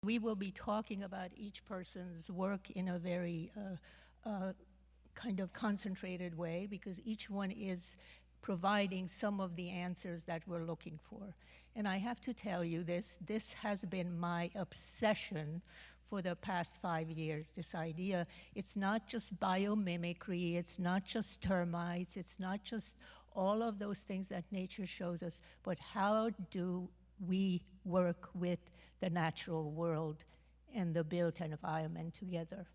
We will be talking about each person's work in a very kind of concentrated way, because each one is providing some of the answers that we're looking for. And I have to tell you this has been my obsession for the past 5 years, this idea. It's not just biomimicry, it's not just termites, it's not just all of those things that nature shows us, but how do we work with the natural world and the built environment together?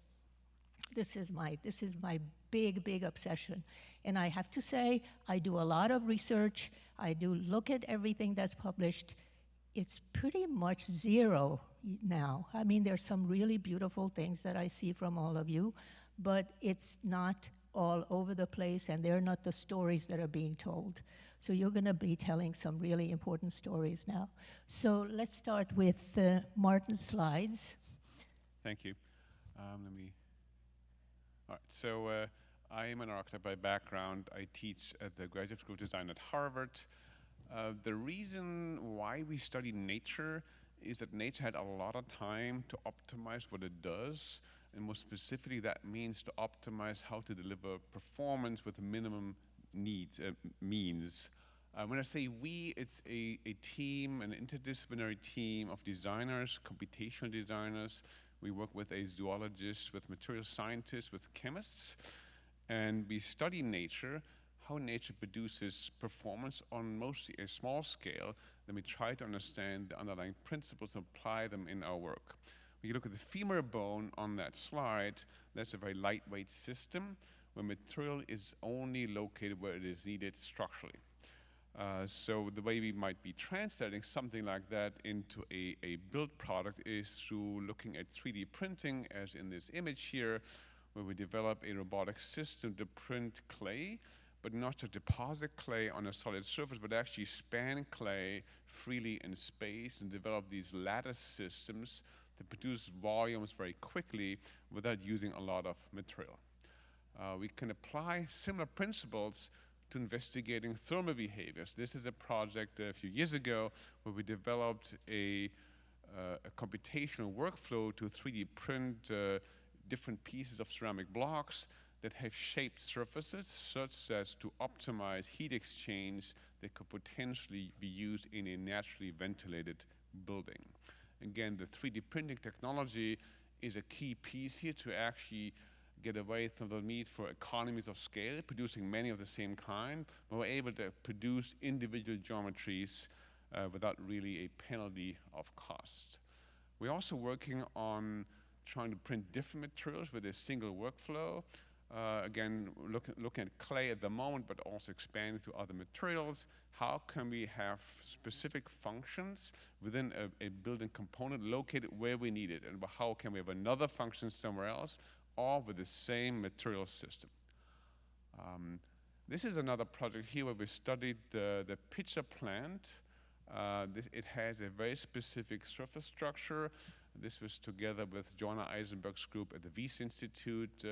This is my big obsession. And I have to say, I do a lot of research. I do look at everything that's published. It's pretty much zero now. I mean, there's some really beautiful things that I see from all of you, but it's not all over the place, and they're not the stories that are being told. So you're going to be telling some really important stories now. So let's start with Martin's slides. Thank you. All right, so I am an architect by background. I teach at the Graduate School of Design at Harvard. The reason why we study nature is that nature had a lot of time to optimize what it does, and more specifically, that means to optimize how to deliver performance with minimum means. When I say we, it's a team, an interdisciplinary team of designers, computational designers. We work with a zoologist, with material scientists, with chemists, and we study nature, how nature produces performance on mostly a small scale. Then we try to understand the underlying principles and apply them in our work. When you look at the femur bone on that slide, that's a very lightweight system where material is only located where it is needed structurally. So the way we might be translating something like that into a built product is through looking at 3D printing, as in this image here, where we develop a robotic system to print clay, but not to deposit clay on a solid surface, but actually span clay freely in space and develop these lattice systems that produce volumes very quickly without using a lot of material. We can apply similar principles to investigating thermal behaviors. This is a project a few years ago where we developed a computational workflow to 3D print different pieces of ceramic blocks that have shaped surfaces such as to optimize heat exchange that could potentially be used in a naturally ventilated building. Again, the 3D printing technology is a key piece here to actually get away from the need for economies of scale, producing many of the same kind, but we're able to produce individual geometries without really a penalty of cost. We're also working on trying to print different materials with a single workflow. Again, looking at clay at the moment, but also expanding to other materials. How can we have specific functions within a building component located where we need it? And how can we have another function somewhere else, all with the same material system? This is another project here where we studied the pizza plant. It has a very specific surface structure. This was together with Joanna Eisenberg's group at the Wyss Institute.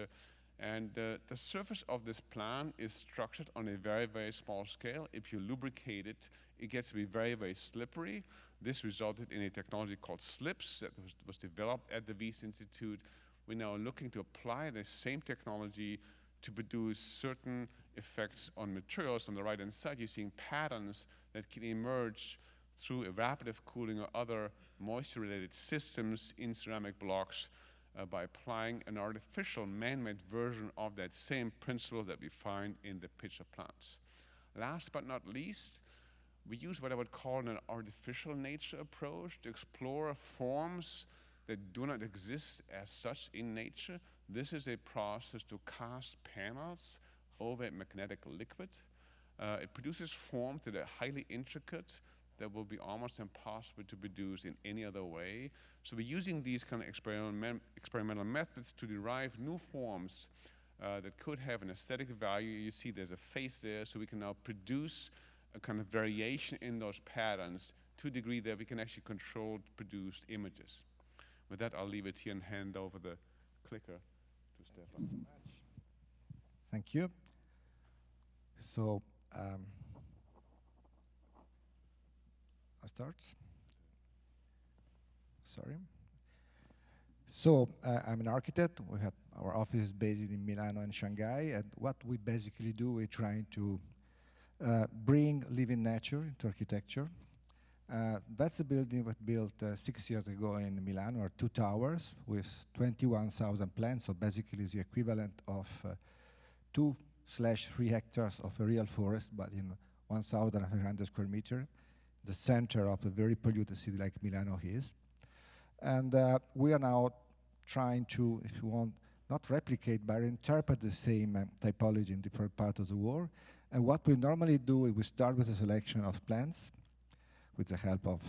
And the surface of this plant is structured on a very, very small scale. If you lubricate it, it gets to be very, very slippery. This resulted in a technology called SLIPS that was developed at the Wyss Institute. We're now looking to apply the same technology to produce certain effects on materials. On the right-hand side, you're seeing patterns that can emerge through evaporative cooling or other moisture-related systems in ceramic blocks by applying an artificial man-made version of that same principle that we find in the pizza plants. Last but not least, we use what I would call an artificial nature approach to explore forms that do not exist as such in nature. This is a process to cast panels over a magnetic liquid. It produces forms that are highly intricate, that will be almost impossible to produce in any other way. So we're using these kind of experimental methods to derive new forms that could have an aesthetic value. You see there's a face there, so we can now produce a kind of variation in those patterns to a degree that we can actually control produced images. With that, I'll leave it here and hand over the clicker to Stefano. Thank you. So, I'll start. Sorry. So I'm an architect. We have our office is based in Milano and Shanghai, and what we basically do, we're trying to bring living nature into architecture. That's a building that built 6 years ago in Milano, or 2 towers with 21,000 plants. So basically, it's the equivalent of 2/3 hectares of a real forest, but in 1,100 square meters, the center of a very polluted city like Milano is. And we are now trying to, if you want, not replicate, but interpret the same typology in different parts of the world. And what we normally do is we start with a selection of plants with the help of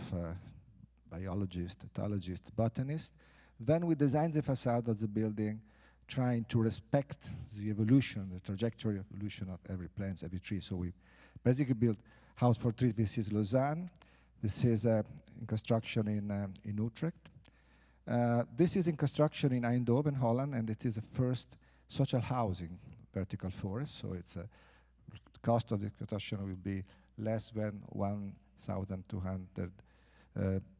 biologists, ethologists, botanists. Then we design the facade of the building, trying to respect the evolution, the trajectory of evolution of every plant, every tree. So we basically built house for trees. This is Lausanne. This is in construction in Utrecht. This is in construction in Eindhoven, Holland, and it is the first social housing vertical forest. So it's the cost of the construction will be less than 1,200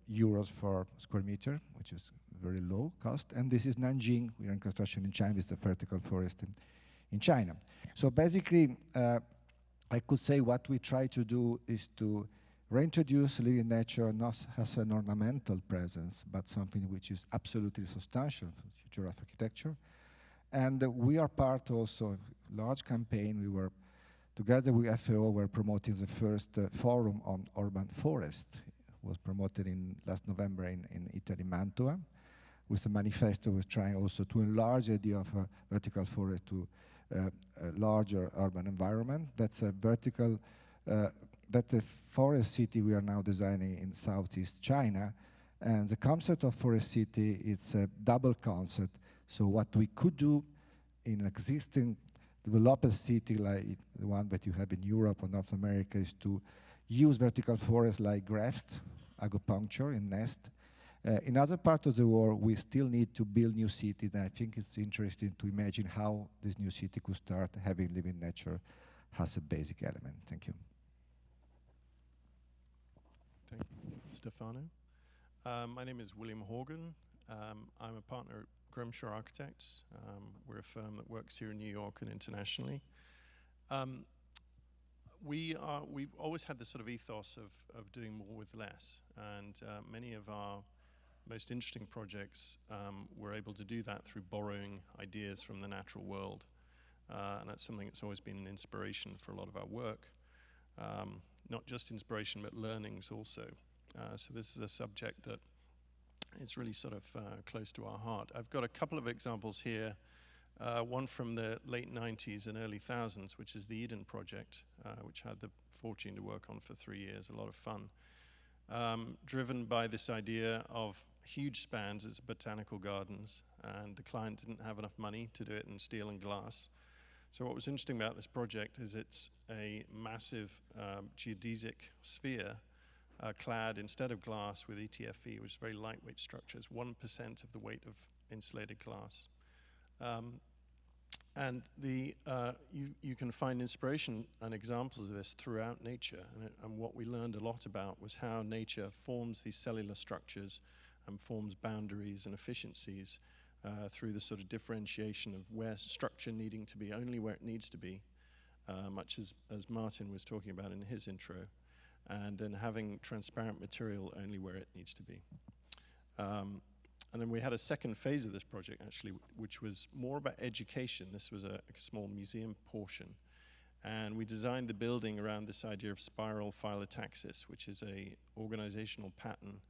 euros per square meter, which is very low cost. And this is Nanjing. We are in construction in China. It's the vertical forest in China. So basically, I could say what we try to do is to reintroduce living nature not as an ornamental presence, but something which is absolutely substantial for the future of architecture. And we are part also of a large campaign. We were, together with FAO, we're promoting the first forum on urban forest. It was promoted in last November in Italy, Mantua, with a manifesto was trying also to enlarge the idea of a vertical forest to a larger urban environment. That's a vertical, that's a forest city we are now designing in Southeast China. And the concept of forest city, it's a double concept. So what we could do in an existing developed city like the one that you have in Europe or North America is to use vertical forests like graft, acupuncture in nest. In other parts of the world, we still need to build new cities, and I think it's interesting to imagine how this new city could start having living nature as a basic element. Thank you. Thank you, Stefano. My name is William Horgan. I'm a partner at Grimshaw Architects. We're a firm that works here in New York and internationally. We've always had this sort of ethos of doing more with less, and many of our most interesting projects we're able to do that through borrowing ideas from the natural world, and that's something that's always been an inspiration for a lot of our work. Not just inspiration, but learnings also. So this is a subject that is really sort of close to our heart. I've got a couple of examples here. One from the late 90s and early thousands, which is the Eden Project, which I had the fortune to work on for 3 years, a lot of fun. Driven by this idea of huge spans as botanical gardens, and the client didn't have enough money to do it in steel and glass. So what was interesting about this project is it's a massive geodesic sphere clad instead of glass with ETFE, which is very lightweight structures, 1% of the weight of insulated glass. And you can find inspiration and examples of this throughout nature. And what we learned a lot about was how nature forms these cellular structures and forms boundaries and efficiencies through the sort of differentiation of where structure needing to be only where it needs to be, much as Martin was talking about in his intro, and then having transparent material only where it needs to be. And then we had a second phase of this project, actually, which was more about education. This was a small museum portion. And we designed the building around this idea of spiral phyllotaxis, which is a organizational pattern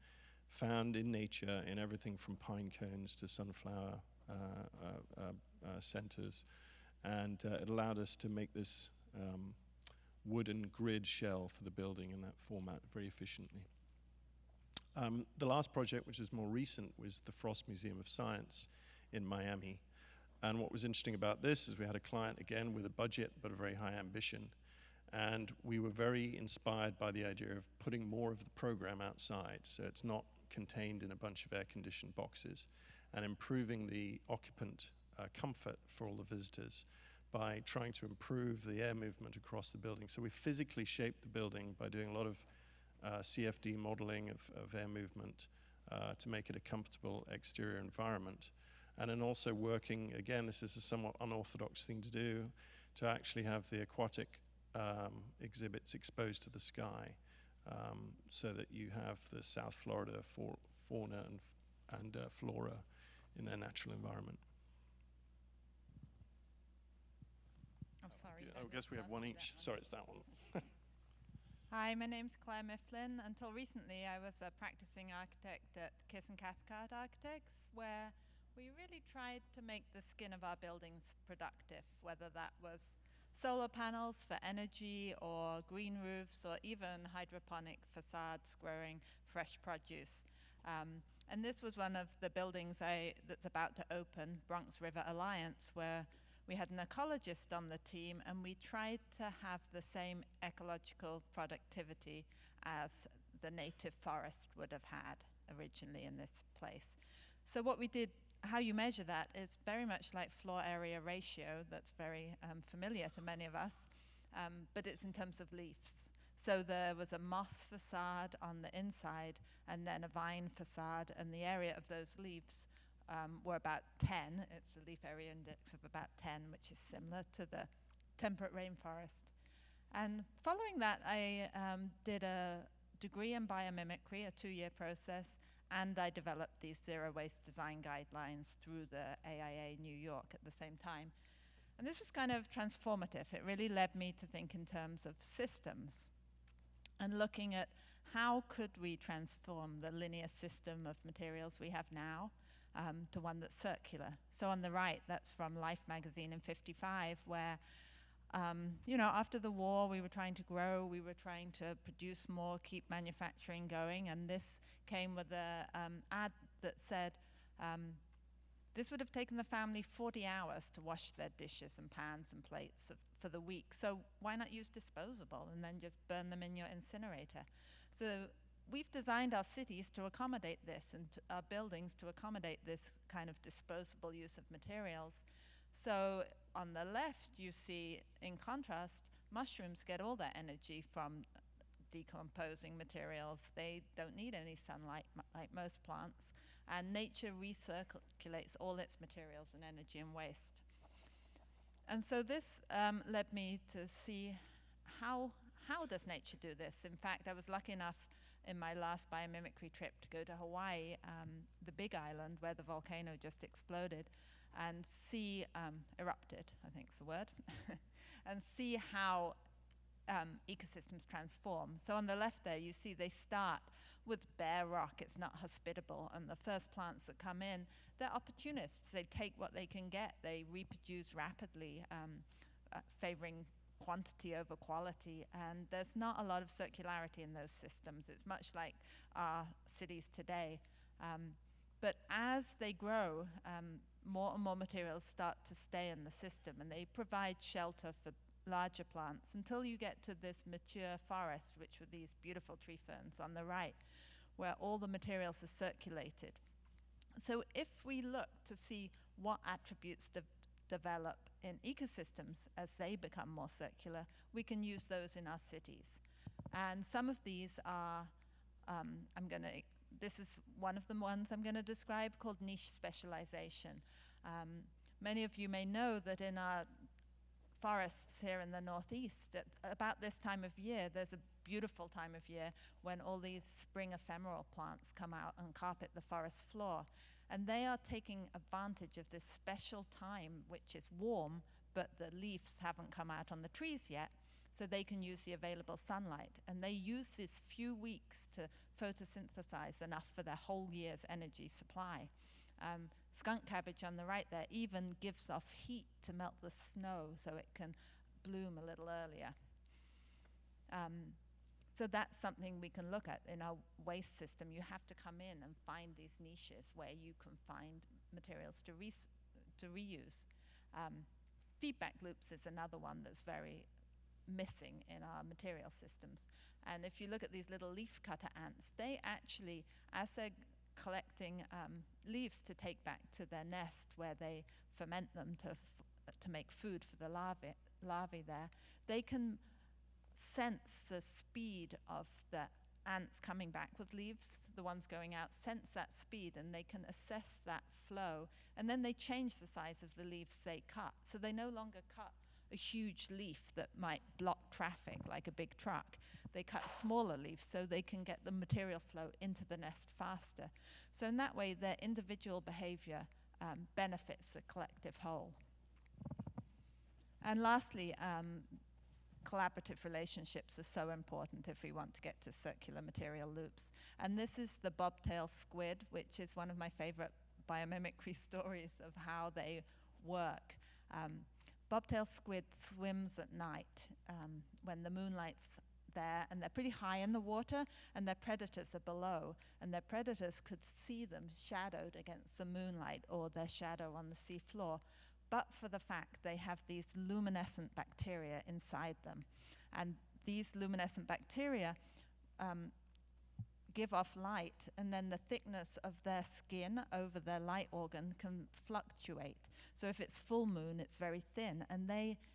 found in nature in everything from pine cones to sunflower centers. And it allowed us to make this wooden grid shell for the building in that format very efficiently. The last project, which is more recent, was the Frost Museum of Science in Miami. And what was interesting about this is we had a client, again, with a budget, but a very high ambition. And we were very inspired by the idea of putting more of the program outside, so it's not contained in a bunch of air-conditioned boxes, and improving the occupant comfort for all the visitors by trying to improve the air movement across the building. So we physically shaped the building by doing a lot of CFD modeling of air movement, to make it a comfortable exterior environment. And then also working, again, this is a somewhat unorthodox thing to do, to actually have the aquatic exhibits exposed to the sky, so that you have the South Florida fauna and flora in their natural environment. I'm sorry. I guess we have one each. Sorry, it's that one. Hi, my name's Clare Miflin. Until recently, I was a practicing architect at Kiss and Cathcart Architects, where we really tried to make the skin of our buildings productive, whether that was solar panels for energy or green roofs or even hydroponic facades growing fresh produce. And this was one of the buildings that's about to open, Bronx River Alliance, where we had an ecologist on the team, and we tried to have the same ecological productivity as the native forest would have had originally in this place. So what we did, how you measure that, is very much like floor area ratio. That's very familiar to many of us, but it's in terms of leaves. So there was a moss facade on the inside, and then a vine facade, and the area of those leaves were about 10. It's a leaf area index of about 10, which is similar to the temperate rainforest. And following that, I did a degree in biomimicry, a 2-year process, and I developed these zero waste design guidelines through the AIA New York at the same time. And this was kind of transformative. It really led me to think in terms of systems and looking at how could we transform the linear system of materials we have now to one that's circular. So on the right, that's from Life magazine in '55, where after the war, we were trying to grow, we were trying to produce more, keep manufacturing going, and this came with an ad that said, this would have taken the family 40 hours to wash their dishes and pans and plates for the week, so why not use disposable and then just burn them in your incinerator? So we've designed our cities to accommodate this, and our buildings to accommodate this kind of disposable use of materials. So on the left, you see, in contrast, mushrooms get all their energy from decomposing materials. They don't need any sunlight like most plants. And nature recirculates all its materials and energy and waste. And so this led me to see how does nature do this? In fact, I was lucky enough in my last biomimicry trip to go to Hawaii, the Big Island, where the volcano just exploded, and see, erupted, I think is the word, and see how ecosystems transform. So on the left there, you see they start with bare rock. It's not hospitable. And the first plants that come in, they're opportunists. They take what they can get. They reproduce rapidly, favoring quantity over quality. And there's not a lot of circularity in those systems. It's much like our cities today. But as they grow, more and more materials start to stay in the system, and they provide shelter for larger plants until you get to this mature forest, which were these beautiful tree ferns on the right, where all the materials are circulated. So if we look to see what attributes develop in ecosystems as they become more circular, we can use those in our cities. And some of these are, this is one of the ones I'm going to describe, called niche specialization. Many of you may know that in our forests here in the Northeast, at about this time of year, there's a beautiful time of year when all these spring ephemeral plants come out and carpet the forest floor. And they are taking advantage of this special time, which is warm, but the leaves haven't come out on the trees yet, so they can use the available sunlight. And they use these few weeks to photosynthesize enough for their whole year's energy supply. Skunk cabbage on the right there even gives off heat to melt the snow so it can bloom a little earlier. So that's something we can look at in our waste system. You have to come in and find these niches where you can find materials to reuse. Feedback loops is another one that's very missing in our material systems. And if you look at these little leaf cutter ants, they actually, as they're collecting leaves to take back to their nest where they ferment them to make food for the larvae there, they can sense the speed of the ants coming back with leaves, the ones going out, sense that speed and they can assess that flow. And then they change the size of the leaves they cut. So they no longer cut a huge leaf that might block traffic like a big truck. They cut smaller leaves so they can get the material flow into the nest faster. So in that way, their individual behavior benefits the collective whole. And lastly, collaborative relationships are so important if we want to get to circular material loops. And this is the Bobtail Squid, which is one of my favorite biomimicry stories of how they work. Bobtail squid swims at night when the moonlight's there, and they're pretty high in the water, and their predators are below, and their predators could see them shadowed against the moonlight or their shadow on the sea floor, but for the fact they have these luminescent bacteria inside them. And these luminescent bacteria give off light, and then the thickness of their skin over their light organ can fluctuate. So if it's full moon, it's very thin, and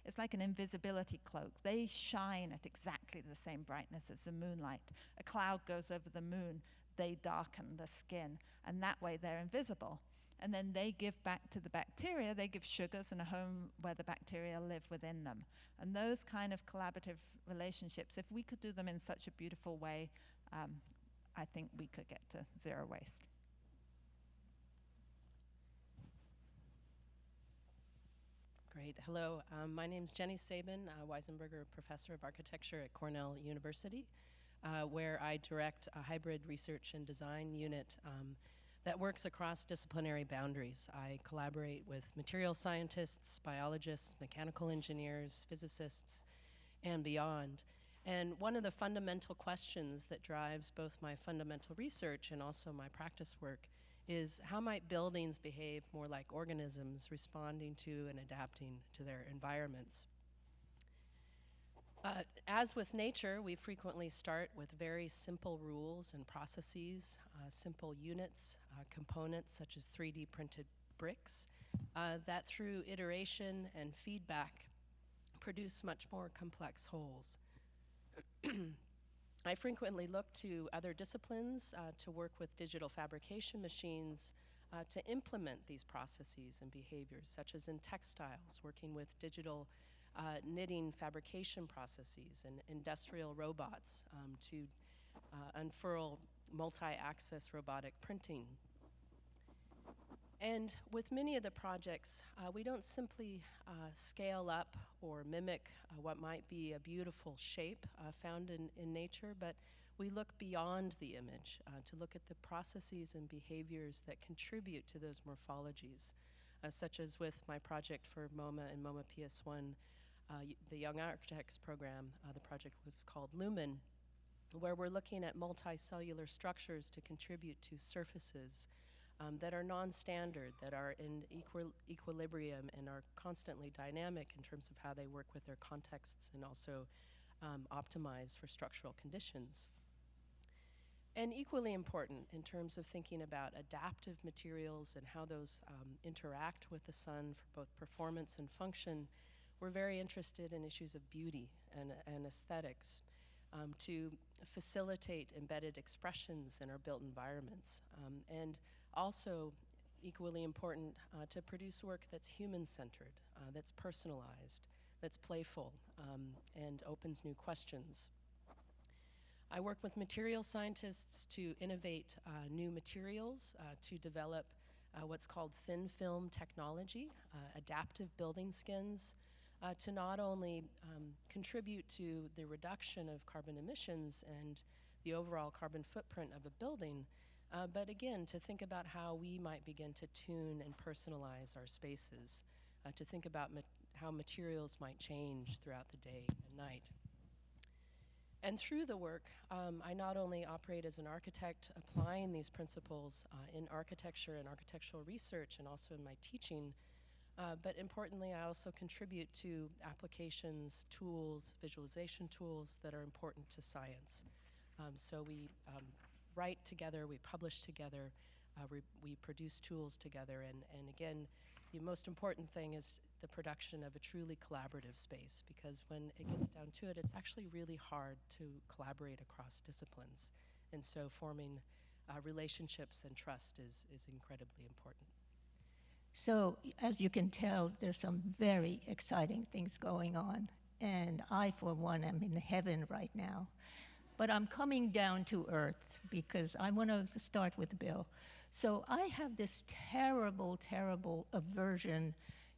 it's like an invisibility cloak. They shine at exactly the same brightness as the moonlight. A cloud goes over the moon, they darken the skin, and that way they're invisible. And then they give back to the bacteria, they give sugars and a home where the bacteria live within them. And those kind of collaborative relationships, if we could do them in such a beautiful way, I think we could get to zero waste. Great. Hello. My name is Jenny Sabin, Wiesenberger Professor of Architecture at Cornell University, where I direct a hybrid research and design unit that works across disciplinary boundaries. I collaborate with material scientists, biologists, mechanical engineers, physicists, and beyond. And one of the fundamental questions that drives both my fundamental research and also my practice work is how might buildings behave more like organisms, responding to and adapting to their environments. As with nature, we frequently start with very simple rules and processes, simple units, components such as 3D printed bricks, that through iteration and feedback produce much more complex wholes. I frequently look to other disciplines to work with digital fabrication machines to implement these processes and behaviors, such as in textiles, working with digital knitting fabrication processes and industrial robots to unfurl multi-axis robotic printing. And with many of the projects, we don't simply scale up or mimic what might be a beautiful shape found in nature, but we look beyond the image to look at the processes and behaviors that contribute to those morphologies, such as with my project for MoMA and MoMA PS1, the Young Architects program. The project was called Lumen, where we're looking at multicellular structures to contribute to surfaces that are non-standard, that are in equilibrium and are constantly dynamic in terms of how they work with their contexts and also optimize for structural conditions. And equally important in terms of thinking about adaptive materials and how those interact with the sun for both performance and function, we're very interested in issues of beauty and aesthetics to facilitate embedded expressions in our built environments. And also equally important to produce work that's human-centered, that's personalized, that's playful, and opens new questions. I work with material scientists to innovate new materials, to develop what's called thin film technology, adaptive building skins, to not only contribute to the reduction of carbon emissions and the overall carbon footprint of a building, but again, to think about how we might begin to tune and personalize our spaces, to think about how materials might change throughout the day and night. And through the work, I not only operate as an architect applying these principles in architecture and architectural research and also in my teaching, but importantly, I also contribute to applications, tools, visualization tools that are important to science. So we write together, we publish together, we produce tools together, and again, the most important thing is the production of a truly collaborative space, because when it gets down to it, it's actually really hard to collaborate across disciplines. And so forming relationships and trust is incredibly important. So, as you can tell, there's some very exciting things going on. And I, for one, am in heaven right now. But I'm coming down to earth because I want to start with Bill. So I have this terrible, terrible aversion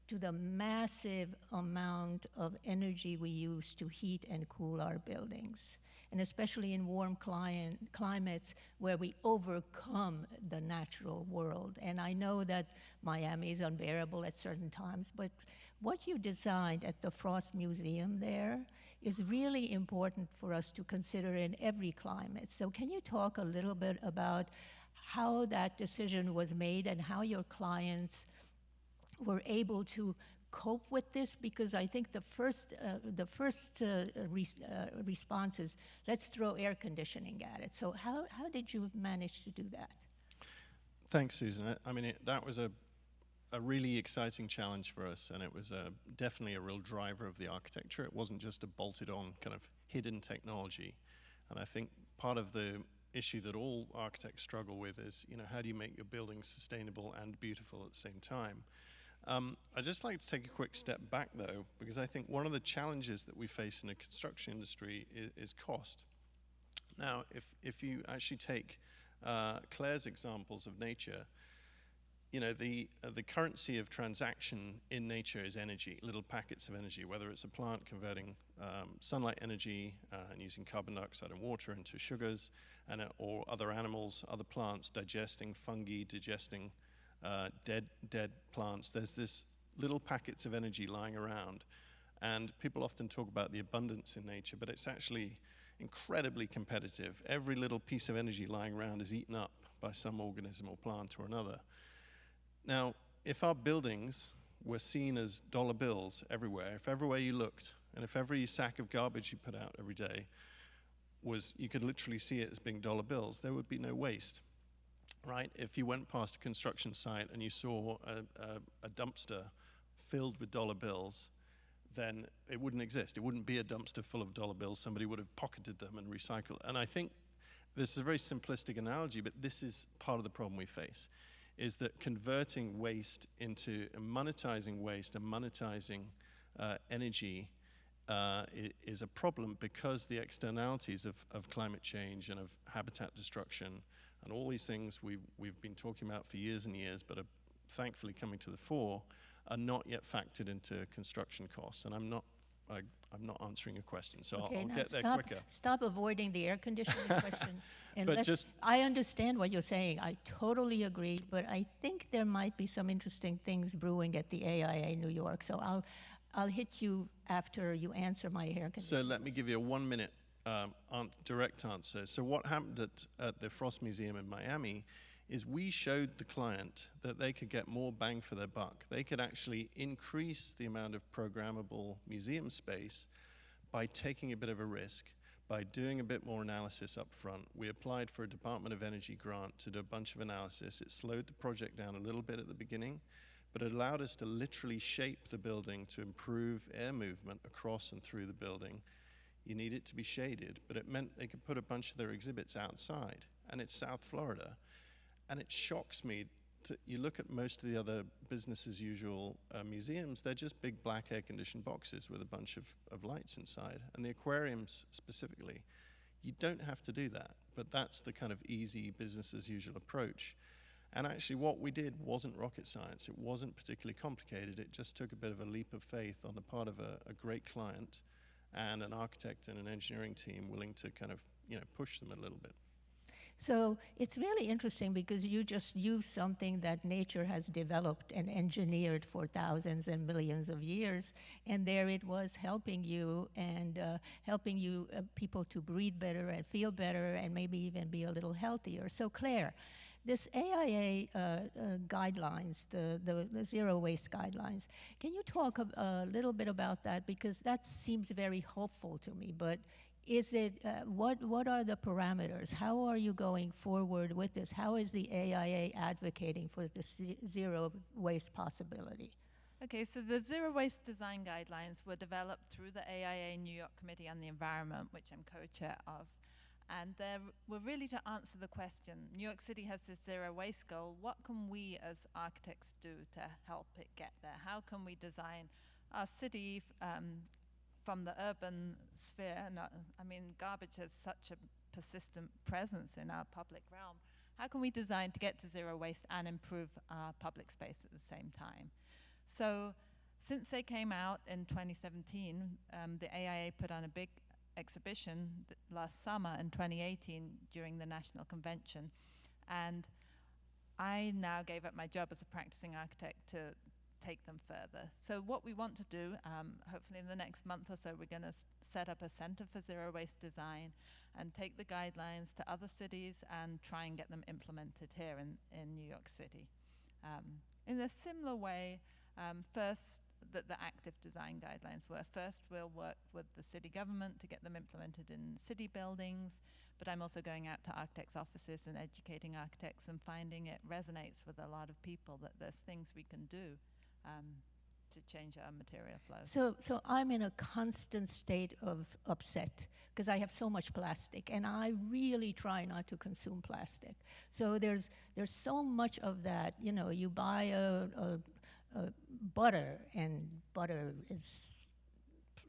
to the massive amount of energy we use to heat and cool our buildings, and especially in warm climates where we overcome the natural world. And I know that Miami is unbearable at certain times, but what you designed at the Frost Museum there is really important for us to consider in every climate. So can you talk a little bit about how that decision was made and how your clients were able to cope with this? Because I think the first response is, let's throw air conditioning at it. So how did you manage to do that? Thanks, Susan. I mean, that was a really exciting challenge for us, and it was definitely a real driver of the architecture. It wasn't just a bolted-on kind of hidden technology. And I think part of the issue that all architects struggle with is, how do you make your buildings sustainable and beautiful at the same time? I'd just like to take a quick step back, though, because I think one of the challenges that we face in the construction industry is cost. Now, if you actually take Claire's examples of nature, the currency of transaction in nature is energy, little packets of energy, whether it's a plant converting sunlight energy and using carbon dioxide and water into sugars, or other animals, other plants digesting fungi, digesting dead plants. There's this little packets of energy lying around, and people often talk about the abundance in nature, but it's actually incredibly competitive. Every little piece of energy lying around is eaten up by some organism or plant or another. Now, if our buildings were seen as dollar bills everywhere, if everywhere you looked, and if every sack of garbage you put out every day you could literally see it as being dollar bills, there would be no waste, right? If you went past a construction site and you saw a dumpster filled with dollar bills, then it wouldn't exist. It wouldn't be a dumpster full of dollar bills. Somebody would have pocketed them and recycled. And I think this is a very simplistic analogy, but this is part of the problem we face, is that converting waste into monetizing waste and monetizing energy is a problem, because the externalities of climate change and of habitat destruction and all these things we've been talking about for years and years, but are thankfully coming to the fore, are not yet factored into construction costs. And I'm not answering your question, so Okay, I'll now get there quicker. Stop avoiding the air conditioning question. And But just- I understand what you're saying. I totally agree, but I think there might be some interesting things brewing at the AIA New York. So I'll hit you after you answer my air conditioning. So let me give you a 1 minute direct answer. So what happened at the Frost Museum in Miami is we showed the client that they could get more bang for their buck. They could actually increase the amount of programmable museum space by taking a bit of a risk, by doing a bit more analysis up front. We applied for a Department of Energy grant to do a bunch of analysis. It slowed the project down a little bit at the beginning, but it allowed us to literally shape the building to improve air movement across and through the building. You need it to be shaded, but it meant they could put a bunch of their exhibits outside, and it's South Florida. And it shocks me, you look at most of the other business as usual museums, they're just big black air-conditioned boxes with a bunch of lights inside. And the aquariums specifically, you don't have to do that, but that's the kind of easy business as usual approach. And actually what we did wasn't rocket science. It wasn't particularly complicated. It just took a bit of a leap of faith on the part of a great client and an architect and an engineering team willing to kind of, push them a little bit. So it's really interesting because you just use something that nature has developed and engineered for thousands and millions of years, and there it was helping you and helping you people to breathe better and feel better and maybe even be a little healthier. So Claire, this AIA guidelines, the zero waste guidelines, can you talk a little bit about that? Because that seems very hopeful to me, but is it, what are the parameters? How are you going forward with this? How is the AIA advocating for the zero waste possibility? Okay, so the zero waste design guidelines were developed through the AIA New York Committee on the Environment, which I'm co-chair of. And they were really to answer the question, New York City has this zero waste goal, what can we as architects do to help it get there? How can we design our city from the urban sphere? I mean, garbage has such a persistent presence in our public realm. How can we design to get to zero waste and improve our public space at the same time? So since they came out in 2017, the AIA put on a big exhibition last summer in 2018 during the National Convention. And I now gave up my job as a practicing architect to take them further. So what we want to do, hopefully in the next month or so, we're going to set up a Center for Zero Waste Design and take the guidelines to other cities and try and get them implemented here in New York City. In a similar way, first, the active design guidelines were. First, we'll work with the city government to get them implemented in city buildings, but I'm also going out to architects' offices and educating architects and finding it resonates with a lot of people that there's things we can do to change our material flow. So I'm in a constant state of upset because I have so much plastic, and I really try not to consume plastic. So there's so much of that. You know, you buy a butter, and butter is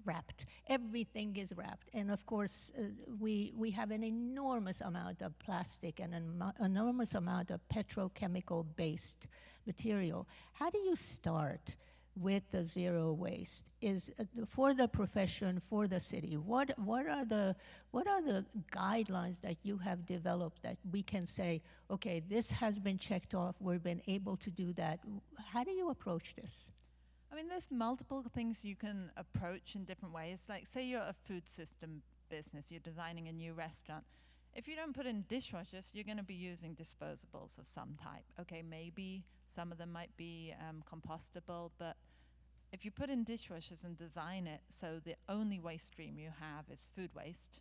wrapped. Everything is wrapped. And of course, we have an enormous amount of plastic and an enormous amount of petrochemical-based material. How do you start with the zero waste? Is for the profession, for the city, what are the guidelines that you have developed that we can say, okay, this has been checked off, we've been able to do that? How do you approach this? I mean, there's multiple things you can approach in different ways. Like, say you're a food system business, you're designing a new restaurant. If you don't put in dishwashers, you're going to be using disposables of some type. Okay, maybe some of them might be compostable, but if you put in dishwashers and design it so the only waste stream you have is food waste,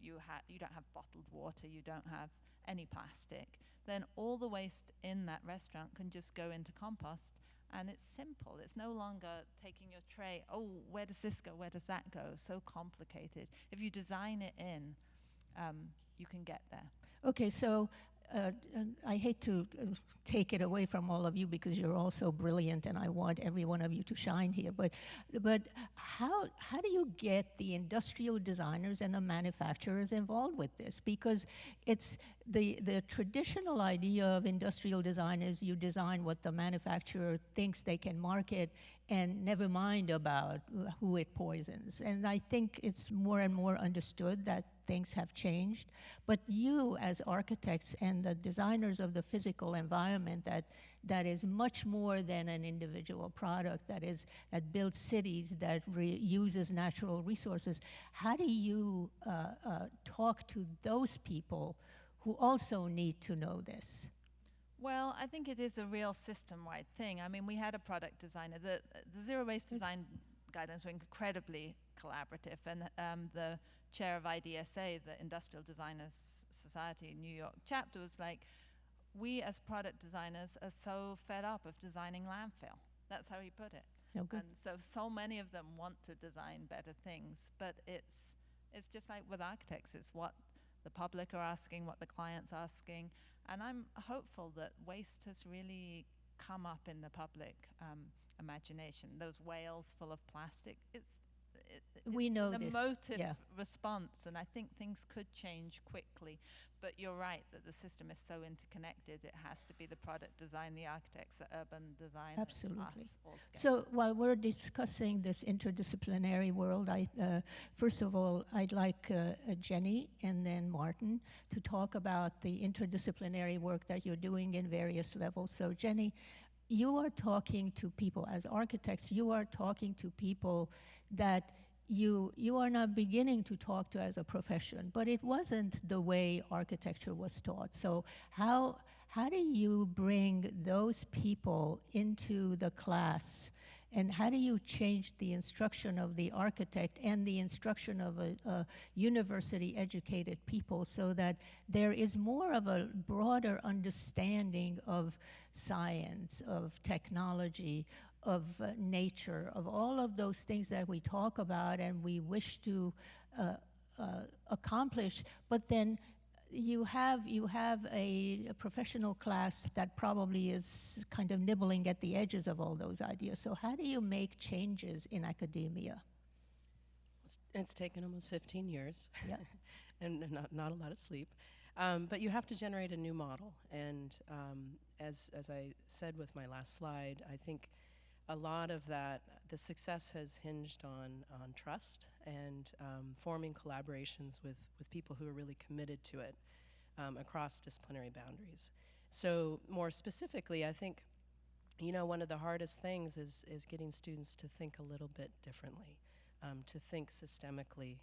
you don't have bottled water, you don't have any plastic, then all the waste in that restaurant can just go into compost. And it's simple. It's no longer taking your tray, oh, where does this go? Where does that go? So complicated. If you design it in, you can get there. Okay, so I hate to take it away from all of you because you're all so brilliant and I want every one of you to shine here, but how do you get the industrial designers and the manufacturers involved with this? Because it's the traditional idea of industrial design is you design what the manufacturer thinks they can market and never mind about who it poisons. And I think it's more and more understood that things have changed. But you as architects and the designers of the physical environment that is much more than an individual product, that builds cities, that uses natural resources, how do you talk to those people who also need to know this? Well, I think it is a real system-wide thing. I mean, we had a product designer. The zero-waste design guidelines were incredibly collaborative, and the chair of IDSA, the Industrial Designers Society New York chapter, was like, we as product designers are so fed up of designing landfill. That's how he put it. Okay. And so many of them want to design better things, but it's just like with architects, it's what the public are asking, what the client's asking. And I'm hopeful that waste has really come up in the public imagination. Those whales full of plastic, we know the this. emotive Yeah. response, and I think things could change quickly. But you're right that the system is so interconnected. It has to be the product design, the architects, the urban designers, Absolutely. us all together. So while we're discussing this interdisciplinary world, first of all, I'd like Jenny and then Martin to talk about the interdisciplinary work that you're doing in various levels. So Jenny, you are talking to people, as architects, you are talking to people that you are not beginning to talk to as a profession, but it wasn't the way architecture was taught. So how do you bring those people into the class And how do you change the instruction of the architect and the instruction of a university-educated people so that there is more of a broader understanding of science, of technology, of nature, of all of those things that we talk about and we wish to accomplish, but then you have a professional class that probably is kind of nibbling at the edges of all those ideas. So how do you make changes in academia? It's taken almost 15 years, Yeah. and not a lot of sleep. But you have to generate a new model. And as I said with my last slide, I think a lot of that, the success has hinged on trust and forming collaborations with people who are really committed to it across disciplinary boundaries. So more specifically, I think, one of the hardest things is getting students to think a little bit differently, to think systemically,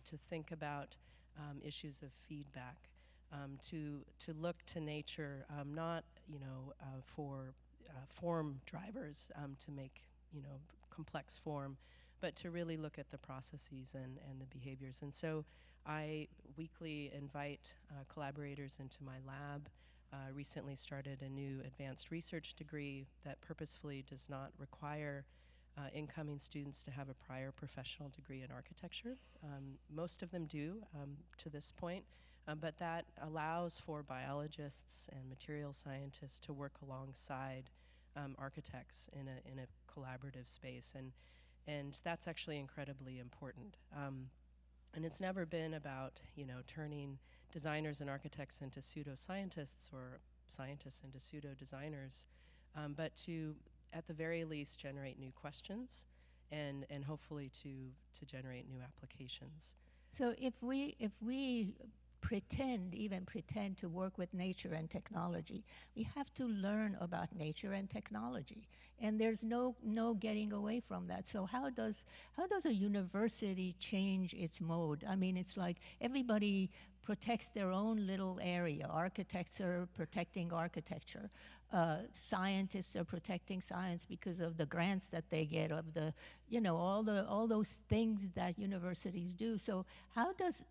to think about issues of feedback, to look to nature, not, for form drivers to make, complex form, but to really look at the processes and the behaviors. And so I weekly invite collaborators into my lab. Recently started a new advanced research degree that purposefully does not require incoming students to have a prior professional degree in architecture. Most of them do to this point, but that allows for biologists and material scientists to work alongside architects in a collaborative space, and that's actually incredibly important. And it's never been about turning designers and architects into pseudo-scientists or scientists into pseudo-designers, but to at the very least generate new questions and hopefully to generate new applications. So if we even pretend to work with nature and technology, we have to learn about nature and technology, and there's no getting away from that. So how does a university change its mode? I mean, it's like everybody protects their own little area. Architects are protecting architecture. Scientists are protecting science because of the grants that they get, of the, all those things that universities do. So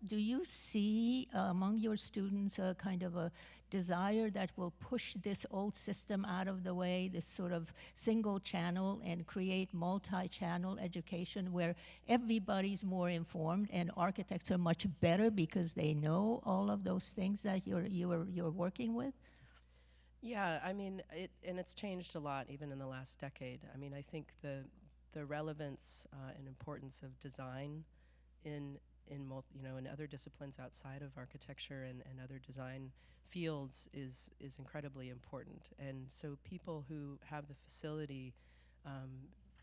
do you see among your students a kind of a desire that will push this old system out of the way, this sort of single channel, and create multi-channel education where everybody's more informed and architects are much better because they know all of those things that you're working with? Yeah, I mean, it's changed a lot even in the last decade. I mean, I think the relevance and importance of design in other disciplines outside of architecture and other design fields is incredibly important. And so people who have the facility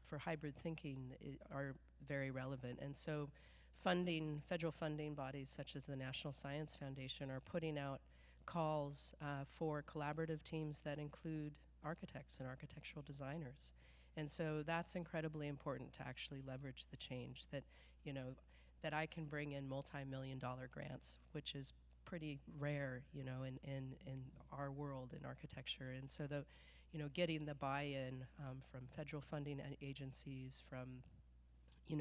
for hybrid thinking are very relevant. And so federal funding bodies such as the National Science Foundation are putting out calls for collaborative teams that include architects and architectural designers. And so that's incredibly important to actually leverage the change that, that I can bring in multi-million-dollar grants, which is pretty rare, in our world in architecture. And so getting the buy-in from federal funding agencies, from,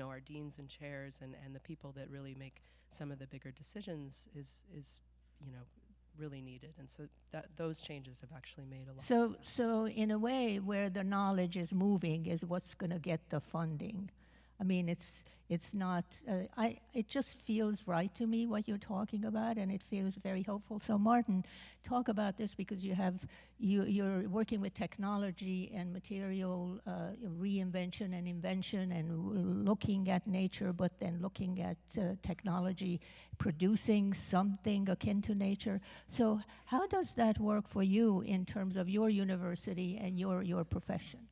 our deans and chairs and the people that really make some of the bigger decisions is really needed. And so those changes have actually made a lot. So in a way, where the knowledge is moving is what's going to get the funding. I mean, it's not. It just feels right to me what you're talking about, and it feels very hopeful. So, Martin, talk about this because you're working with technology and material reinvention and invention, and looking at nature, but then looking at technology producing something akin to nature. So, how does that work for you in terms of your university and your profession?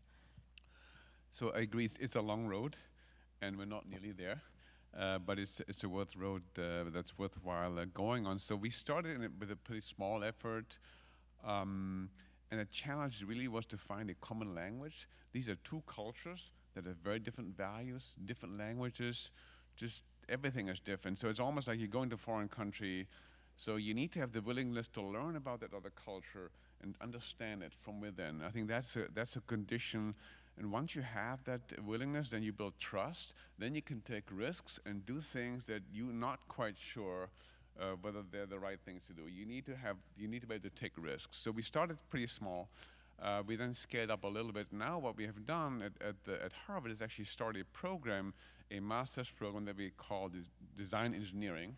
So I agree, it's a long road, and we're not nearly there, but it's a worth road that's worthwhile going on. So we started with a pretty small effort, and the challenge really was to find a common language. These are two cultures that have very different values, different languages, just everything is different. So it's almost like you're going to a foreign country, so you need to have the willingness to learn about that other culture and understand it from within. I think that's a condition. And once you have that willingness, then you build trust. Then you can take risks and do things that you're not quite sure whether they're the right things to do. You need to be able to take risks. So we started pretty small. We then scaled up a little bit. Now what we have done at Harvard is actually start a program, a master's program that we call design engineering.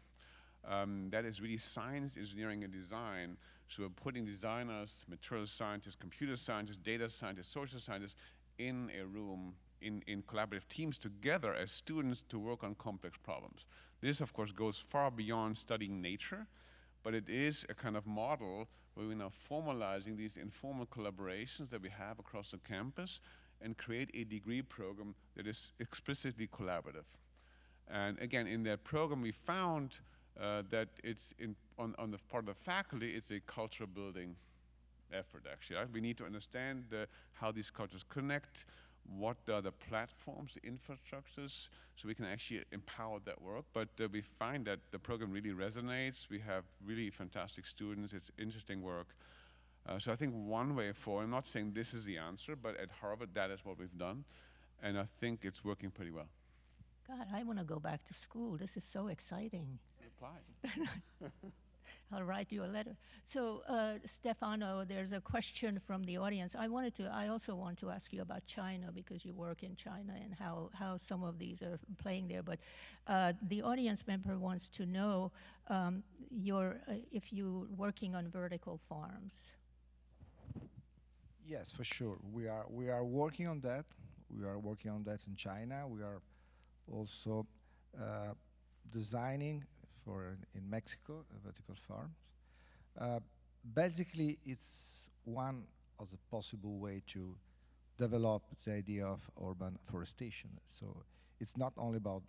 That is really science, engineering, and design. So we're putting designers, material scientists, computer scientists, data scientists, social scientists in a room in collaborative teams together as students to work on complex problems. This, of course, goes far beyond studying nature, but it is a kind of model where we're now formalizing these informal collaborations that we have across the campus and create a degree program that is explicitly collaborative. And again, in that program, we found that it's on the part of the faculty, it's a culture building effort, actually. Right? We need to understand how these cultures connect, what are the platforms, the infrastructures, so we can actually empower that work. But we find that the program really resonates. We have really fantastic students. It's interesting work. So I think one way forward, I'm not saying this is the answer, but at Harvard, that is what we've done. And I think it's working pretty well. God, I want to go back to school. This is so exciting. Apply. I'll write you a letter. So, Stefano, there's a question from the audience. I also want to ask you about China because you work in China and how some of these are playing there. But the audience member wants to know if you're working on vertical farms. Yes, for sure. We are working on that. We are working on that in China. We are also designing in Mexico vertical farms. Basically, it's one of the possible way to develop the idea of urban forestation. So it's not only about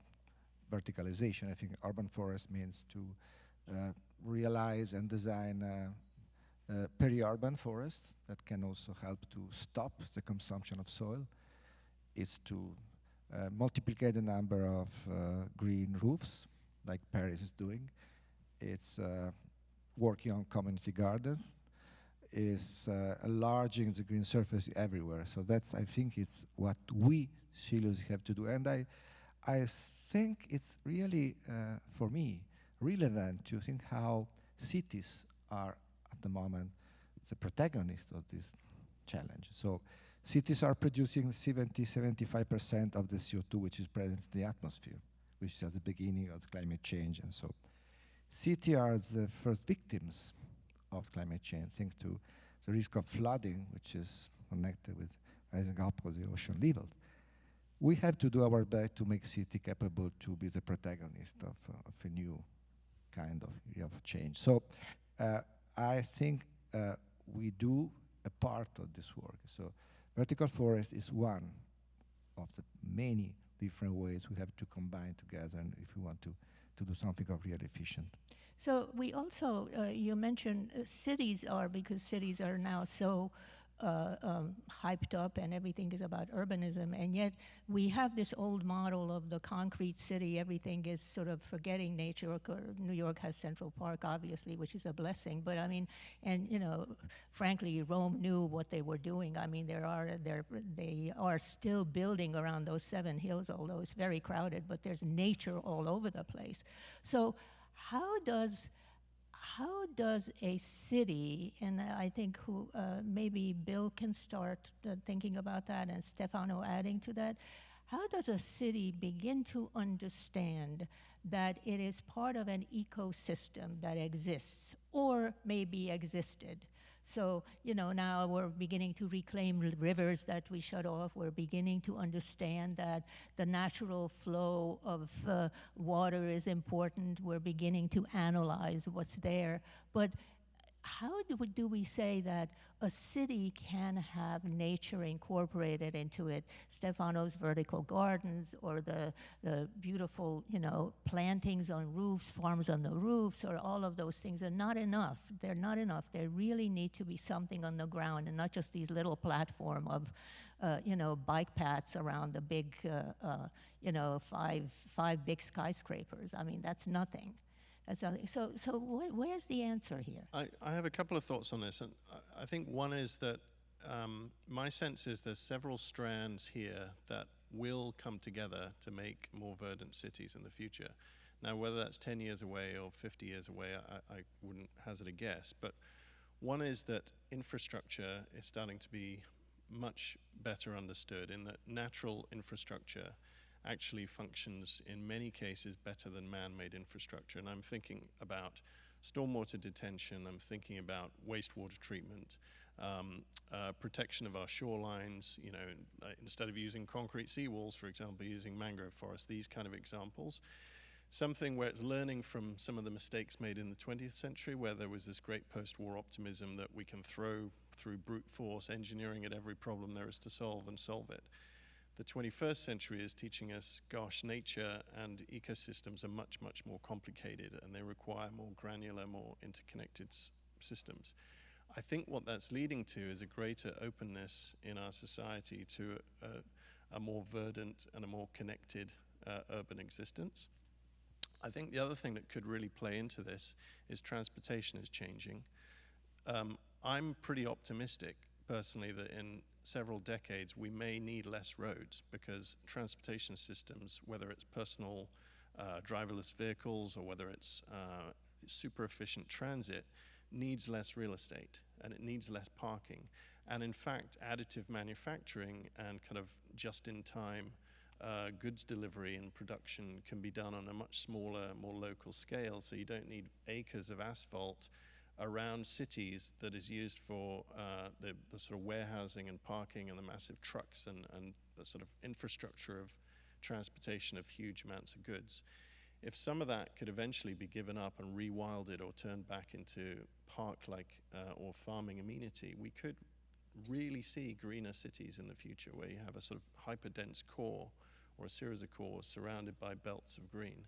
verticalization. I think urban forest means to realize and design peri-urban forests that can also help to stop the consumption of soil. It's to multiply the number of green roofs, like Paris is doing. It's working on community gardens. It's enlarging the green surface everywhere. So that's, I think, it's what we seriously have to do. And I think it's really, for me, relevant to think how cities are at the moment the protagonist of this challenge. So cities are producing 75% of the CO2 which is present in the atmosphere, which is at the beginning of climate change. And so cities are the first victims of climate change, thanks to the risk of flooding, which is connected with rising up of the ocean level. We have to do our best to make city capable to be the protagonist of a new kind of change. So I think we do a part of this work. So vertical forest is one of the many different ways we have to combine together and if we want to do something of really efficient. So we also, you mentioned cities because cities are now so hyped up and everything is about urbanism, and yet we have this old model of the concrete city. Everything is sort of forgetting nature. New York has Central Park, obviously, which is a blessing, but I mean, and you know, frankly, Rome knew what they were doing. I mean, they are still building around those 7 hills, although it's very crowded, but there's nature all over the place. So how does a city, and I think maybe Bill can start thinking about that and Stefano adding to that, how does a city begin to understand that it is part of an ecosystem that exists or maybe existed? So, you know, now we're beginning to reclaim rivers that we shut off. We're beginning to understand that the natural flow of water is important. We're beginning to analyze what's there. But how do we say that a city can have nature incorporated into it? Stefano's vertical gardens or the beautiful, you know, plantings on roofs, farms on the roofs, or all of those things are not enough. They're not enough. There really need to be something on the ground and not just these little platform of, you know, bike paths around the big, you know, five big skyscrapers. I mean, that's nothing. So where's the answer here? I have a couple of thoughts on this, and I think one is that my sense is there's several strands here that will come together to make more verdant cities in the future. Now, whether that's 10 years away or 50 years away, I wouldn't hazard a guess. But one is that infrastructure is starting to be much better understood, in that natural infrastructure actually functions in many cases better than man-made infrastructure. And I'm thinking about stormwater detention, I'm thinking about wastewater treatment, protection of our shorelines, you know, instead of using concrete seawalls, for example, using mangrove forests, these kind of examples. Something where it's learning from some of the mistakes made in the 20th century, where there was this great post-war optimism that we can throw through brute force engineering at every problem there is to solve and solve it. The 21st century is teaching us, gosh, nature and ecosystems are much, much more complicated, and they require more granular, more interconnected systems. I think what that's leading to is a greater openness in our society to a more verdant and a more connected urban existence. I think the other thing that could really play into this is transportation is changing. I'm pretty optimistic, personally, that in several decades we may need less roads, because transportation systems, whether it's personal driverless vehicles or whether it's super efficient transit, needs less real estate and it needs less parking. And in fact, additive manufacturing and kind of just-in-time goods delivery and production can be done on a much smaller, more local scale, so you don't need acres of asphalt around cities that is used for the sort of warehousing and parking and the massive trucks and the sort of infrastructure of transportation of huge amounts of goods. If some of that could eventually be given up and rewilded or turned back into park-like or farming amenity, we could really see greener cities in the future, where you have a sort of hyper-dense core or a series of cores surrounded by belts of green.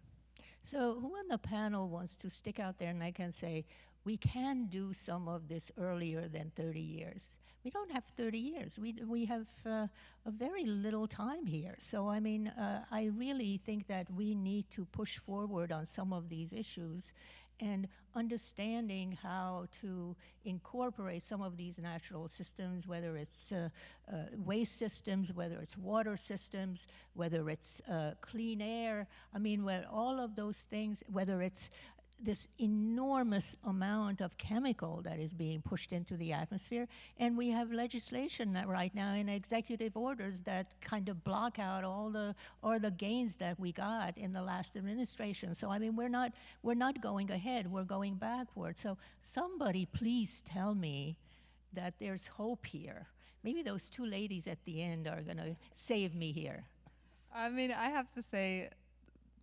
So who on the panel wants to stick out there and I can say, we can do some of this earlier than 30 years. We don't have 30 years. We have a very little time here. So, I mean, I really think that we need to push forward on some of these issues, and understanding how to incorporate some of these natural systems, whether it's waste systems, whether it's water systems, whether it's clean air. I mean, where all of those things, whether it's this enormous amount of chemical that is being pushed into the atmosphere. And we have legislation that right now in executive orders that kind of block out all the gains that we got in the last administration. So I mean, we're not going ahead, we're going backward. So somebody please tell me that there's hope here. Maybe those two ladies at the end are gonna save me here. I mean, I have to say,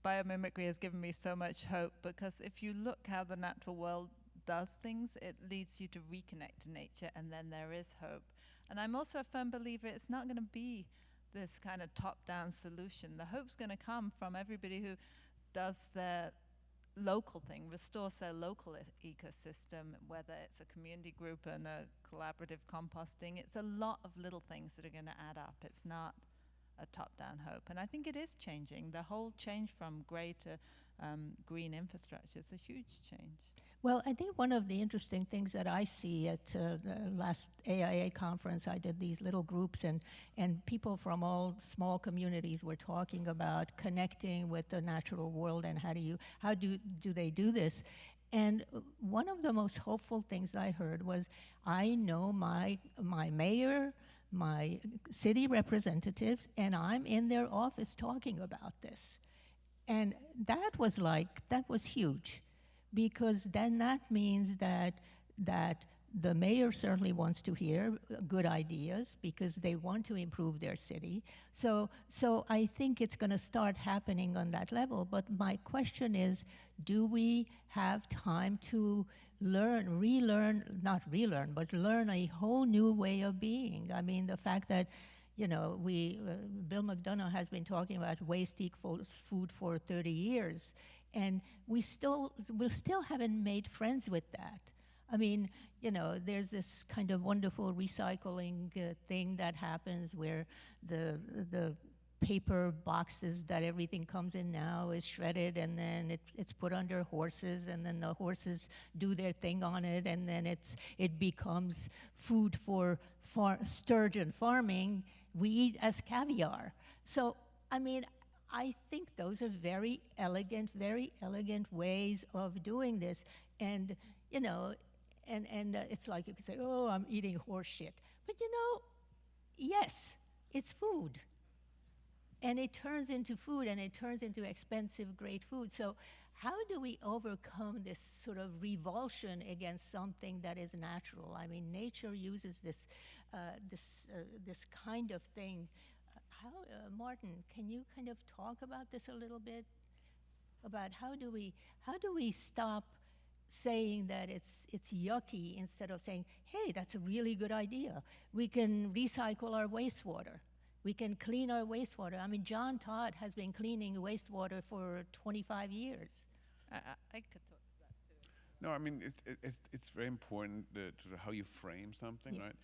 biomimicry has given me so much hope, because if you look how the natural world does things, it leads you to reconnect to nature, and then there is hope. And I'm also a firm believer it's not going to be this kind of top-down solution. The hope's going to come from everybody who does their local thing, restores their local ecosystem, whether it's a community group and a collaborative composting. It's a lot of little things that are going to add up. It's not a top-down hope. And I think it is changing. The whole change from grey to green infrastructure is a huge change. Well, I think one of the interesting things that I see at the last AIA conference, I did these little groups, and people from all small communities were talking about connecting with the natural world and how do they do this. And one of the most hopeful things I heard was, I know my mayor, my city representatives, and I'm in their office talking about this. And that was huge, because then that means that the mayor certainly wants to hear good ideas, because they want to improve their city. So I think it's going to start happening on that level. But my question is, do we have time to learn a whole new way of being? I mean, the fact that, you know, Bill McDonough has been talking about waste equals food for 30 years, and we still haven't made friends with that. I mean, you know, there's this kind of wonderful recycling thing that happens where the paper boxes that everything comes in now is shredded, and then it's put under horses, and then the horses do their thing on it, and then it becomes food for sturgeon farming we eat as caviar. So, I mean, I think those are very elegant ways of doing this. And, you know, and it's like you could say, oh, I'm eating horse shit. But, you know, yes, it's food. And it turns into food, and it turns into expensive, great food. So how do we overcome this sort of revulsion against something that is natural? I mean, nature uses this kind of thing. Martin, can you kind of talk about this a little bit? About how do we stop saying that it's yucky instead of saying, hey, that's a really good idea. We can recycle our wastewater. We can clean our wastewater. I mean, John Todd has been cleaning wastewater for 25 years. I could talk to that too. No, I mean, it's very important to how you frame something, Yeah. right?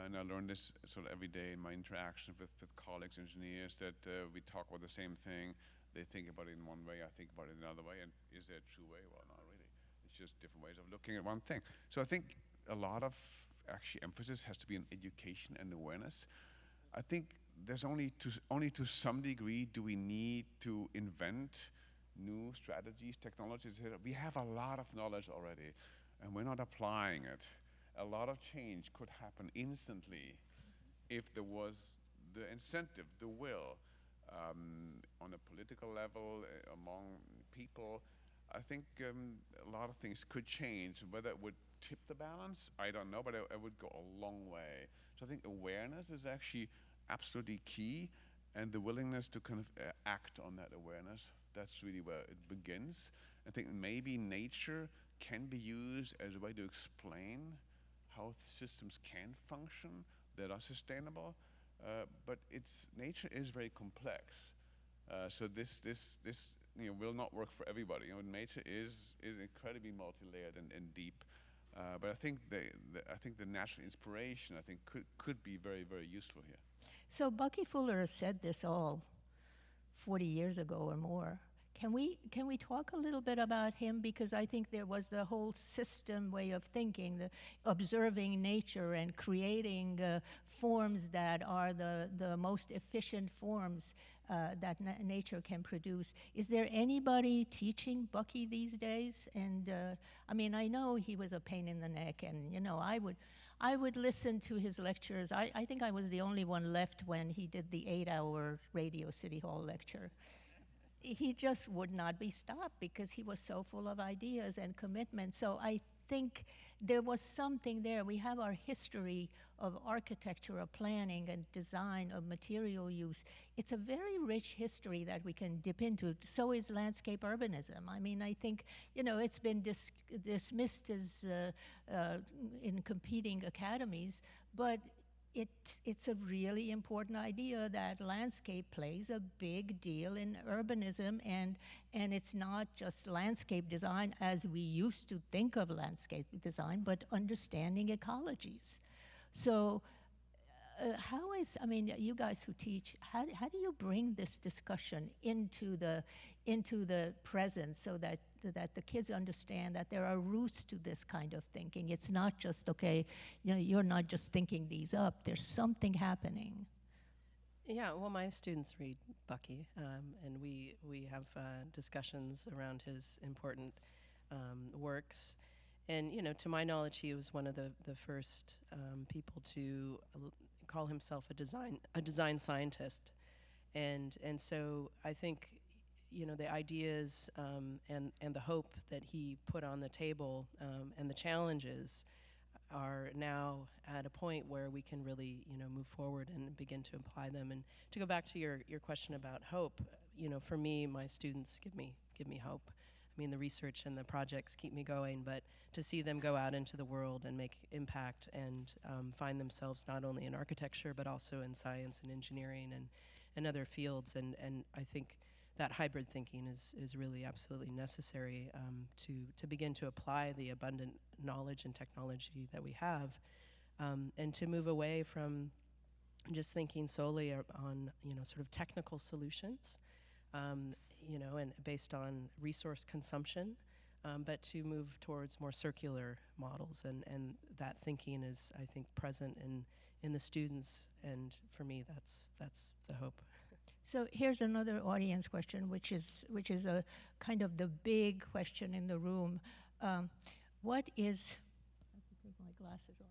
And I learn this sort of every day in my interactions with colleagues, engineers, that we talk about the same thing. They think about it in one way, I think about it another way. And is there a true way? Well, not really. It's just different ways of looking at one thing. So I think a lot of actually emphasis has to be on education and awareness. I think there's only to some degree do we need to invent new strategies, technologies. We have a lot of knowledge already, and we're not applying it. A lot of change could happen instantly if there was the incentive, the will, on a political level, among people. I think a lot of things could change. Whether it would tip the balance, I don't know, but it would go a long way. So I think awareness is actually absolutely key, and the willingness to kind of act on that awareness, that's really where it begins. I think maybe nature can be used as a way to explain how systems can function that are sustainable, but nature is very complex. So this will not work for everybody. Nature is incredibly multi-layered and deep. But I think the natural inspiration could be very, very useful here. So Bucky Fuller said this all 40 years ago or more. Can we talk a little bit about him? Because I think there was the whole system way of thinking, the observing nature and creating forms that are the most efficient forms that nature can produce. Is there anybody teaching Bucky these days? And I mean, I know he was a pain in the neck, and you know, I would listen to his lectures. I think I was the only one left when he did the 8-hour Radio City Hall lecture. He just would not be stopped because he was so full of ideas and commitment. So I think there was something there. We have our history of architecture, of planning and design, of material use. It's a very rich history that we can dip into. So is landscape urbanism. I mean, I think, you know, it's been dismissed as in competing academies, but it's a really important idea that landscape plays a big deal in urbanism, and it's not just landscape design as we used to think of landscape design, but understanding ecologies. So I mean, you guys who teach, how do you bring this discussion into the present so that the kids understand that there are roots to this kind of thinking? It's not just, okay, you know, you're not just thinking these up, there's something happening. Yeah, well, my students read Bucky, and we have discussions around his important works. And, you know, to my knowledge, he was one of the first people to call himself a design scientist. And so I think, you know, the ideas and the hope that he put on the table and the challenges are now at a point where we can really, you know, move forward and begin to apply them. And to go back to your question about hope, you know, for me, my students give me hope. I mean, the research and the projects keep me going, but to see them go out into the world and make impact and find themselves not only in architecture, but also in science and engineering and other fields. And I think that hybrid thinking is really absolutely necessary to begin to apply the abundant knowledge and technology that we have, and to move away from, just thinking solely on, sort of technical solutions, and based on resource consumption, but to move towards more circular models. And that thinking is, I think, present in the students. And for me, that's the hope. So here's another audience question, which is a kind of the big question in the room. What is, I have to take my glasses off.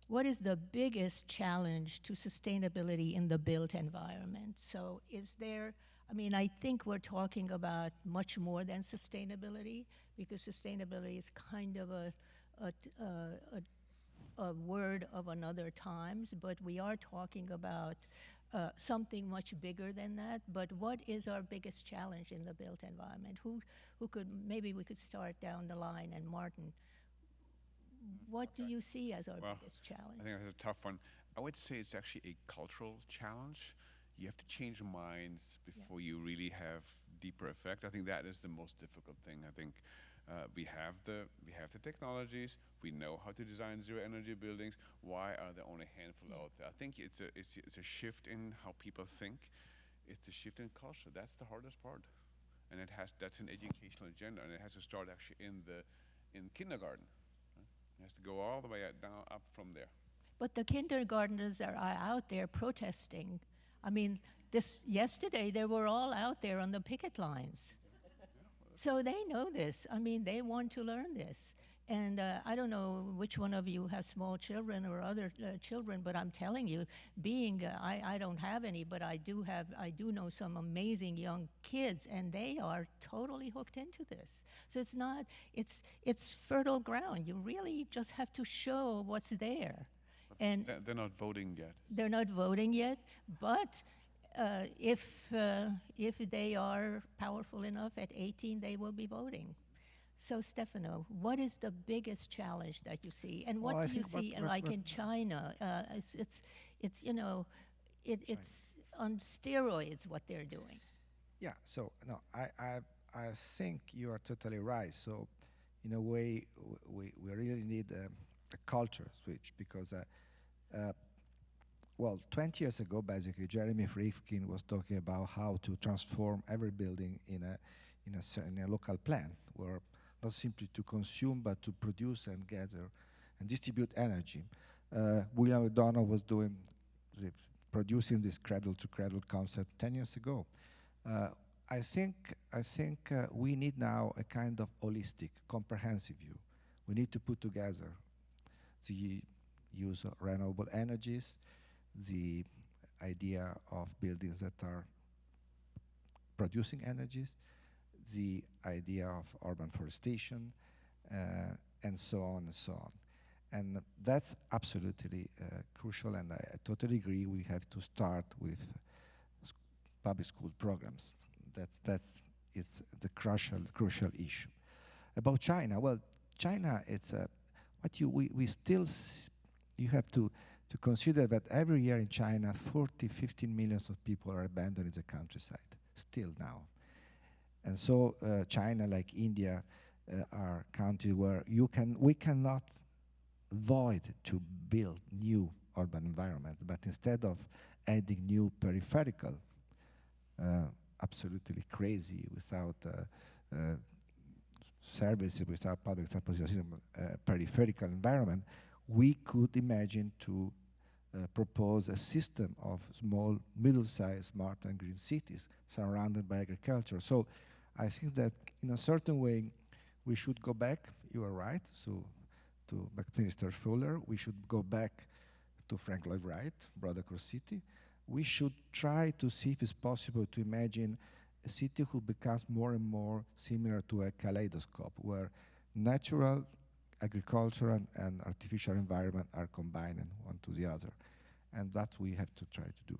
What is the biggest challenge to sustainability in the built environment? So is there, I think we're talking about much more than sustainability, because sustainability is kind of a word of another times, but we are talking about something much bigger than that. But what is our biggest challenge in the built environment? Who could, maybe we could start down the line, and Martin, what do you see as our biggest challenge? I think that's a tough one. I would say it's actually a cultural challenge. You have to change minds before you really have deeper effect. I think that is the most difficult thing. I think we have the technologies. We know how to design zero energy buildings. Why are there only a handful out there? I think it's a shift in how people think. It's a shift in culture. That's the hardest part, and that's an educational agenda, and it has to start actually in kindergarten. It has to go all the way down up from there. But the kindergartners are out there protesting. Yesterday they were all out there on the picket lines. So they know this. They want to learn this. And I don't know which one of you has small children or other children, but I'm telling you, I don't have any, but I do know some amazing young kids, and they are totally hooked into this. So it's fertile ground. You really just have to show what's there. And they're not voting yet. They're not voting yet, but if they are powerful enough at 18, they will be voting. So Stefano, what is the biggest challenge that you see, and what do you see in China? It's on steroids what they're doing. Yeah. So no, I think you are totally right. So in a way, we really need a culture switch, because 20 years ago, basically, Jeremy Rifkin was talking about how to transform every building in a local plan, where not simply to consume, but to produce and gather and distribute energy. William McDonough was producing this cradle-to-cradle concept 10 years ago. I think we need now a kind of holistic, comprehensive view. We need to put together the use of renewable energies, the idea of buildings that are producing energies, the idea of urban forestation, and so on and so on. And that's absolutely crucial, and I totally agree we have to start with public school programs. It's the crucial issue. About China, well, China, it's you have to consider that every year in China, 15 million of people are abandoning the countryside, still now. And so China, like India, are countries where we cannot avoid to build new urban environments, but instead of adding new peripheral, absolutely crazy, without services, without public transportation, peripheral environment, we could imagine to propose a system of small, middle-sized, smart and green cities surrounded by agriculture. So I think that in a certain way, we should go back, you are right, so to Minister Fuller, we should go back to Frank Lloyd Wright, Broad Across City. We should try to see if it's possible to imagine a city who becomes more and more similar to a kaleidoscope, where natural, agricultural, and artificial environment are combined one to the other. And that we have to try to do.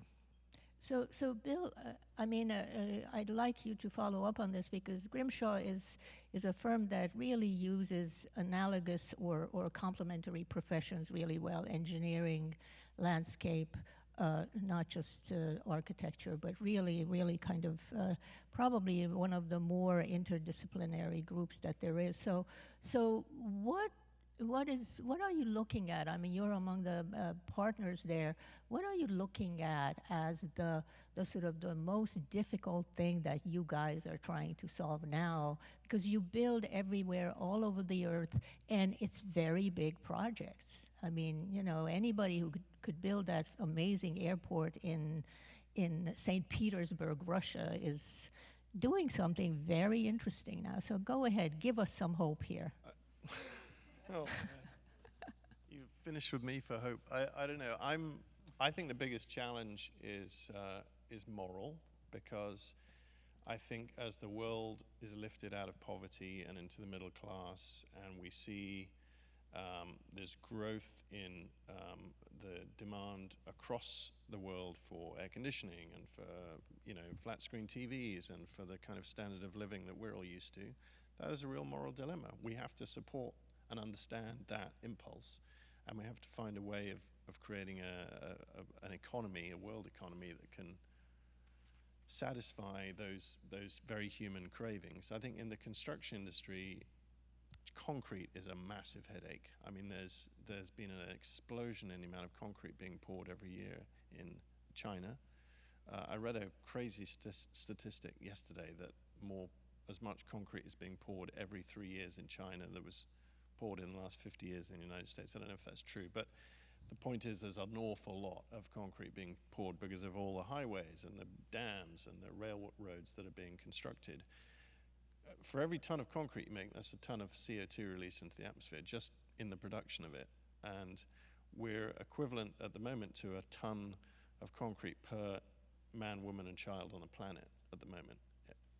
So Bill, I'd like you to follow up on this, because Grimshaw is a firm that really uses analogous or complementary professions really well: engineering, landscape, not just architecture, but really kind of probably one of the more interdisciplinary groups that there is. So what what are you looking at? I mean, you're among the partners there. What are you looking at as the sort of the most difficult thing that you guys are trying to solve now? Because you build everywhere, all over the earth, and it's very big projects. I mean, you know, anybody who could build that amazing airport in St. Petersburg, Russia, is doing something very interesting now. So go ahead, give us some hope here. Well, you finished with me for hope. I don't know. I think the biggest challenge is moral, because I think as the world is lifted out of poverty and into the middle class, and we see there's growth in the demand across the world for air conditioning and for, you know, flat screen TVs and for the kind of standard of living that we're all used to, that is a real moral dilemma. We have to support and understand that impulse, and we have to find a way of creating an economy, a world economy that can satisfy those very human cravings. I think in the construction industry, concrete is a massive headache. I mean, there's been an explosion in the amount of concrete being poured every year in China. I read a crazy statistic yesterday that as much concrete is being poured every 3 years in China that was poured in the last 50 years in the United States. I don't know if that's true, but the point is there's an awful lot of concrete being poured because of all the highways and the dams and the railroads that are being constructed. For every ton of concrete you make, that's a ton of CO2 released into the atmosphere just in the production of it. And we're equivalent at the moment to a ton of concrete per man, woman, and child on the planet at the moment,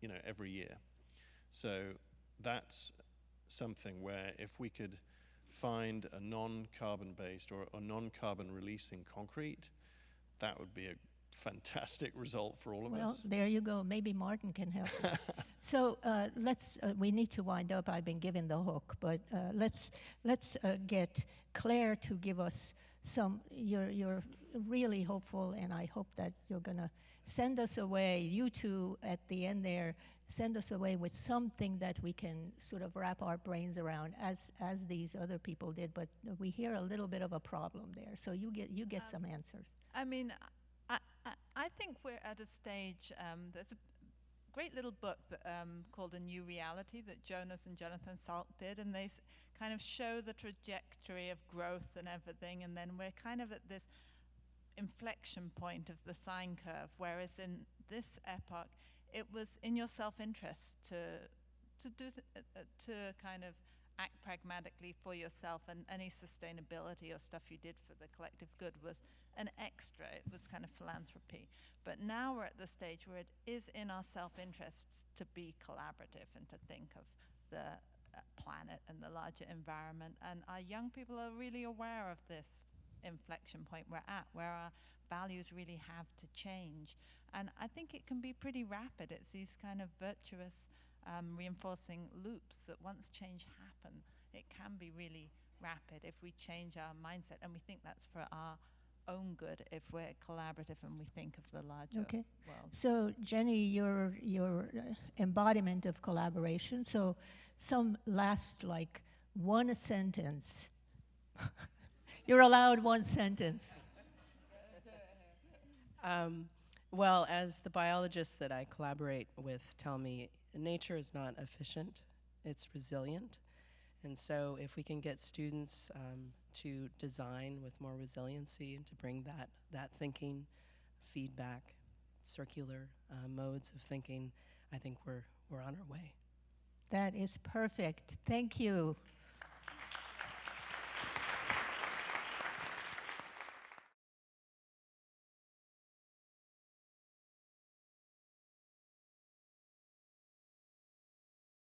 you know, every year. So that's something where if we could find a non-carbon based or a non-carbon releasing concrete, that would be a fantastic result for all of us. Well, there you go. Maybe Martin can help you. So we need to wind up. I've been given the hook, but let's get Clare to give us some. You're really hopeful, and I hope that you're gonna send us away. You two at the end there, send us away with something that we can sort of wrap our brains around, as these other people did. But we hear a little bit of a problem there. So you get some answers. I mean, I think we're at a stage, there's a great little book that, called A New Reality that Jonas and Jonathan Salk did, and they kind of show the trajectory of growth and everything, and then we're kind of at this inflection point of the sine curve, whereas in this epoch, it was in your self-interest to kind of act pragmatically for yourself, and any sustainability or stuff you did for the collective good was an extra. It was kind of philanthropy. But now we're at the stage where it is in our self-interests to be collaborative and to think of the planet and the larger environment. And our young people are really aware of this inflection point we're at, where our values really have to change. And I think it can be pretty rapid. It's these kind of virtuous reinforcing loops that once change happen, it can be really rapid if we change our mindset, and we think that's for our own good if we're collaborative and we think of the larger world. So Jenny, your embodiment of collaboration. So some last, like, one sentence. You're allowed one sentence. Well, as the biologists that I collaborate with tell me, nature is not efficient, it's resilient. And so if we can get students to design with more resiliency and to bring that thinking, feedback, circular modes of thinking, I think we're on our way. That is perfect. Thank you.